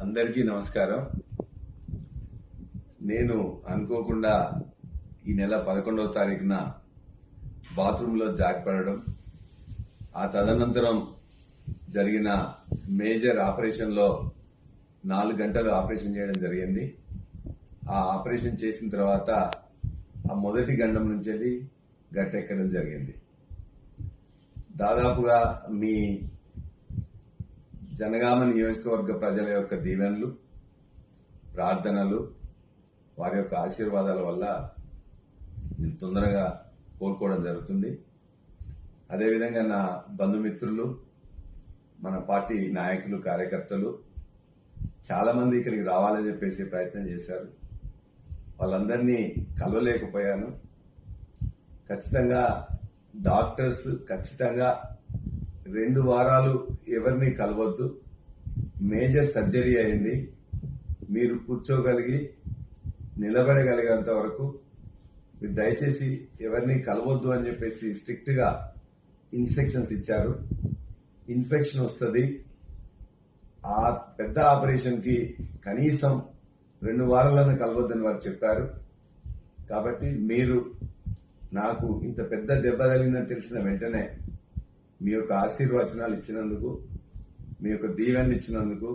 అందరికీ నమస్కారం. నేను అనుకోకుండా ఈ నెల 11వ తారీఖున బాత్రూంలో జారిపడడం, ఆ తదనంతరం జరిగిన మేజర్ ఆపరేషన్లో 4 గంటలు ఆపరేషన్ చేయడం జరిగింది. ఆ ఆపరేషన్ చేసిన తర్వాత ఆ మొదటి గండం నుంచి వెళ్ళి గట్టెక్కడం జరిగింది. దాదాపుగా మీ జనగామ నియోజకవర్గ ప్రజల యొక్క దీవెనలు, ప్రార్థనలు, వారి యొక్క ఆశీర్వాదాల వల్ల నేను తొందరగా కోలుకోవడం జరుగుతుంది. అదేవిధంగా నా బంధుమిత్రులు, మన పార్టీ నాయకులు, కార్యకర్తలు చాలామంది ఇక్కడికి రావాలని చెప్పేసి ప్రయత్నం చేశారు. వాళ్ళందరినీ కలవలేకపోయాను. ఖచ్చితంగా డాక్టర్స్ 2 వారాలు ఎవరిని కలవద్దు, మేజర్ సర్జరీ అయింది, మీరు కూర్చోగలిగి నిలబడగలిగేంత వరకు మీరు దయచేసి ఎవరిని కలవద్దు అని చెప్పేసి స్ట్రిక్ట్ గా ఇన్స్ట్రక్షన్స్ ఇచ్చారు. ఇన్ఫెక్షన్ వస్తుంది, ఆ పెద్ద ఆపరేషన్ కి కనీసం 2 వారాలను కలవద్దని వారు చెప్పారు. కాబట్టి మీరు నాకు ఇంత పెద్ద దెబ్బ తగిలిందని తెలిసిన వెంటనే మీ యొక్క ఆశీర్వచనాలు ఇచ్చినందుకు, మీ యొక్క దీవెనలు ఇచ్చినందుకు,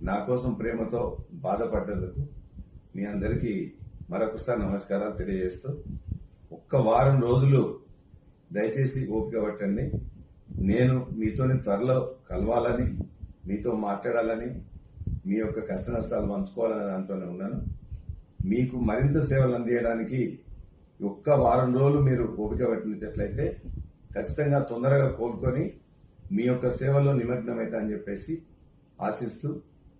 నా కోసం ప్రేమతో బాధపడ్డందుకు మీ అందరికీ మరొకసారి నమస్కారాలు తెలియజేస్తూ, ఒక్క వారం రోజులు దయచేసి ఓపిక పట్టండి. నేను మీతోని త్వరలో కలవాలని, మీతో మాట్లాడాలని, మీ యొక్క కష్ట నష్టాలు పంచుకోవాలనే దాంట్లోనే ఉన్నాను. మీకు మరింత సేవలు అందించడానికి ఒక్క వారం రోజులు మీరు ఓపిక పట్టినట్లయితే ఖచ్చితంగా తొందరగా కోలుకొని మీ యొక్క సేవలో నిమగ్నమైతా అని చెప్పేసి ఆశిస్తూ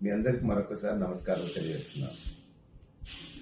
మీ అందరికీ మరొకసారి నమస్కారం తెలియజేస్తున్నాను.